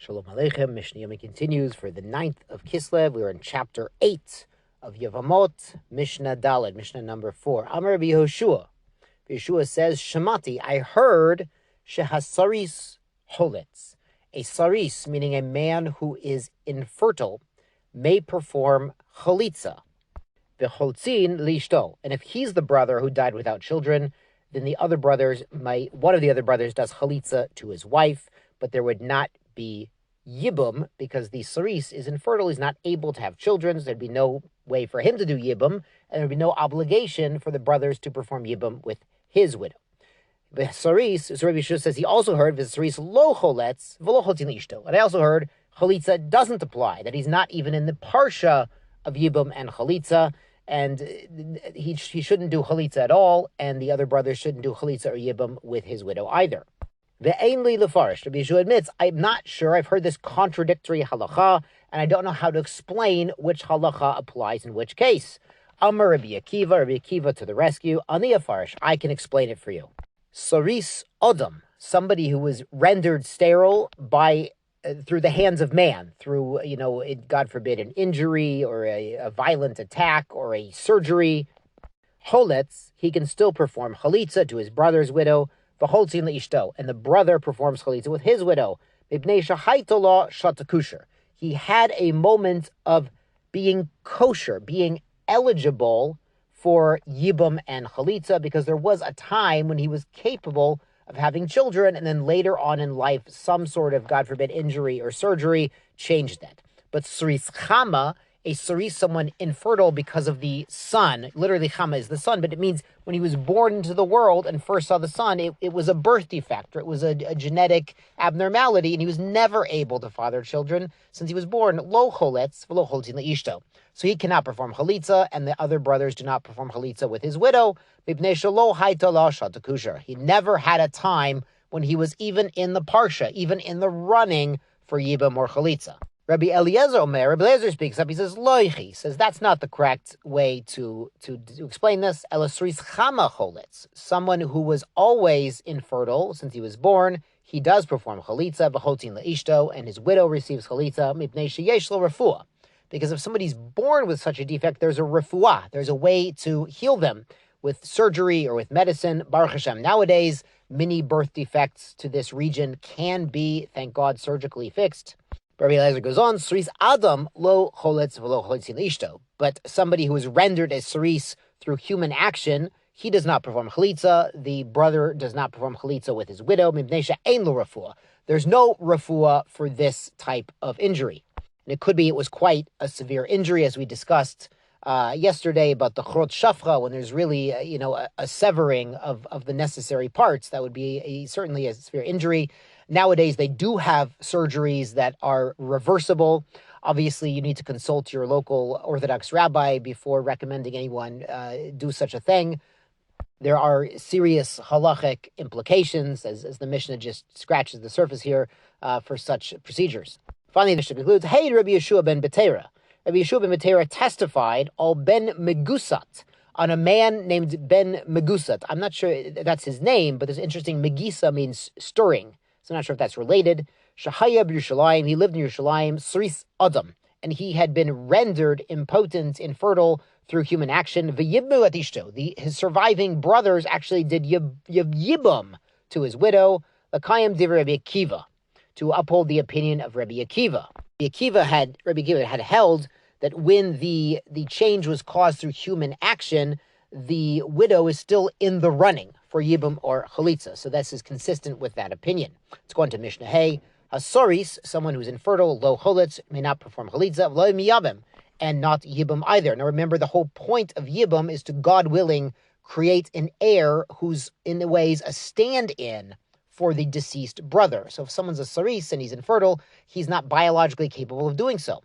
Shalom Aleichem. Mishnah Yomi continues for the 9th of Kislev. We are in chapter 8 of Yevamot, Mishnah Daled, Mishnah number 4. Amar Rabbi Yehoshua. Yeshua says, Shemati, I heard shehasaris holitz. A saris, meaning a man who is infertile, may perform chalitza. V'choltzin lishto. And if he's the brother who died without children, then one of the other brothers does chalitza to his wife, but there would not be Yibum, because the saris is infertile, he's not able to have children, so there'd be no way for him to do Yibum, and there'd be no obligation for the brothers to perform Yibum with his widow. The saris, so Rabbi Yeshua says he also heard the saris lo choletz v'lo choltzin ishto, and I also heard chalitza doesn't apply, that he's not even in the parsha of Yibum and Halitza, and he shouldn't do chalitza at all, and the other brothers shouldn't do chalitza or Yibum with his widow either. Ve'einli lefarish. Rabbi Yeshua admits, I'm not sure. I've heard this contradictory halacha, and I don't know how to explain which halacha applies in which case. Amar Rabbi Akiva to the rescue. Ani afarish, I can explain it for you. Saris Odom, somebody who was rendered sterile by through the hands of man, through, God forbid, an injury or a violent attack or a surgery. Holetz, he can still perform chalitza to his brother's widow. V'choltzin leishto, and the brother performs chalitza with his widow. Mipnei shahaitolo shatakusher. He had a moment of being kosher, being eligible for Yibum and Halitza, because there was a time when he was capable of having children, and then later on in life, some sort of, God forbid, injury or surgery changed that. But saris chama, a saris, someone infertile because of the sun, literally chama is the sun, but it means when he was born into the world and first saw the sun, it was a birth defect, or it was a genetic abnormality, and he was never able to father children since he was born. Lo choletz v'lo choltzin leishto. So he cannot perform chalitza, and the other brothers do not perform chalitza with his widow. Mipnei shelo haita lo shatakusher. He never had a time when he was even in the parsha, even in the running for Yibum or chalitza. Rabbi Eliezer speaks up. He says, Loichi, says that's not the correct way to explain this. Elasris chama cholitz, someone who was always infertile since he was born, he does perform chalitza, v'chotzin leishto, and his widow receives chalitza, mipnei sheyesh lo refuah. Because if somebody's born with such a defect, there's a refuah, there's a way to heal them with surgery or with medicine. Baruch Hashem, nowadays, many birth defects to this region can be, thank God, surgically fixed. Rabbi Eliezer goes on, Saris Adam lo choletz v'lo choltzin leishto. But somebody who is rendered as saris through human action, he does not perform chalitza. The brother does not perform chalitza with his widow. Mibnei she'ein lo refuah. There's no refuah for this type of injury. And it could be it was quite a severe injury, as we discussed yesterday about the chrot shafcha, when there's really, a severing of the necessary parts. That would be certainly a severe injury. Nowadays, they do have surgeries that are reversible. Obviously, you need to consult your local Orthodox rabbi before recommending anyone do such a thing. There are serious halachic implications, as the Mishnah just scratches the surface here, for such procedures. Finally, the Mishnah concludes, Hey, Rabbi Yeshua ben Betera. Rabbi Yeshua ben Betera testified al ben Megusat, on a man named Ben Megusat. I'm not sure that's his name, but there's interesting, Megisa means stirring. So I'm not sure if that's related. Shahaya b'Yerushalayim, he lived in Yerushalayim, Saris Adam, and he had been rendered impotent, infertile, through human action. V'yibmu at ishto, his surviving brothers actually did yibum to his widow. L'kayim divrei Rabbi Akiva, to uphold the opinion of Rabbi Akiva. Rabbi Akiva had held that when the change was caused through human action, the widow is still in the running for Yibum or Chalitza. So this is consistent with that opinion. Let's go on to Mishnah Hey. Hasoris, someone who's infertile, lo cholitz, may not perform Chalitza, lo miyabim, and not Yibum either. Now remember, the whole point of Yibum is to, God willing, create an heir who's in the ways a stand-in for the deceased brother. So if someone's a saris and he's infertile, he's not biologically capable of doing so.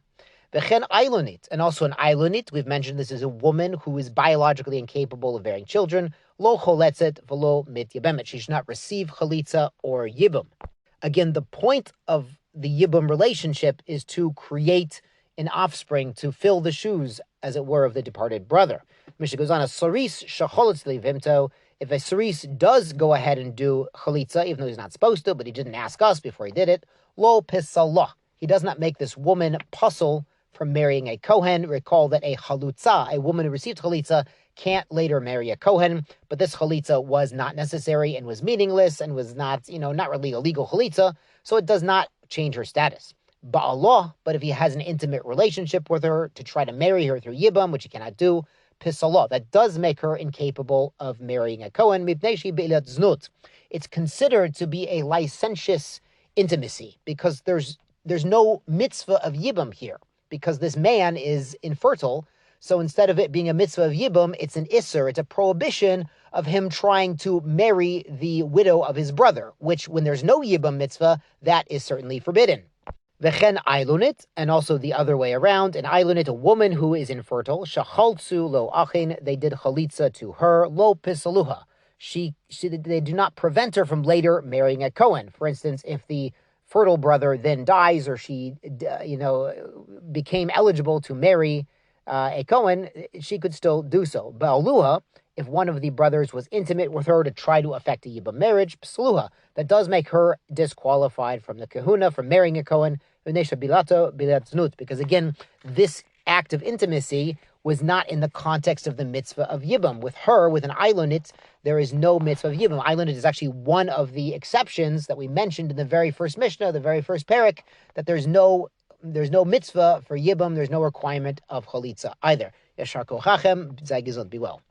V'chen ailonit, and also an ailonit, we've mentioned this is a woman who is biologically incapable of bearing children. Lo choletzet v'lo mit yebemet. She should not receive chalitza or yibum. Again, the point of the yibum relationship is to create an offspring, to fill the shoes, as it were, of the departed brother. Mishnah goes on, a saris shacholitz levimto. If a saris does go ahead and do chalitza, even though he's not supposed to, but he didn't ask us before he did it, Lo pisalah. He does not make this woman puzzle from marrying a Kohen. Recall that a Halitza, a woman who received Halitza, can't later marry a Kohen, but this Halitza was not necessary and was meaningless and was not, not really a legal Halitza, so it does not change her status. Ba'alah, but if he has an intimate relationship with her to try to marry her through Yibum, which he cannot do, Pisalah, that does make her incapable of marrying a Kohen. It's considered to be a licentious intimacy because there's no mitzvah of Yibum here because this man is infertile. So instead of it being a mitzvah of Yibum, it's an isser, it's a prohibition of him trying to marry the widow of his brother, which when there's no Yibum mitzvah, that is certainly forbidden. V'chen ailunit, and also the other way around, an ailunit, a woman who is infertile, shachaltzu lo achin, they did chalitza to her, lo pisaluha. They do not prevent her from later marrying a Kohen. For instance, if the fertile brother then dies or she, became eligible to marry a Kohen, she could still do so. Ba'aluha, if one of the brothers was intimate with her to try to effect a Yibum marriage, psluha, that does make her disqualified from the kahuna, from marrying a Kohen, because again, this act of intimacy was not in the context of the mitzvah of Yibum. With her, with an ailunit, there is no mitzvah of Yibum. Ailunit is actually one of the exceptions that we mentioned in the very first Mishnah, the very first parak, that there's no mitzvah for Yibum, there's no requirement of chalitza either. Yashar kochachem, be well.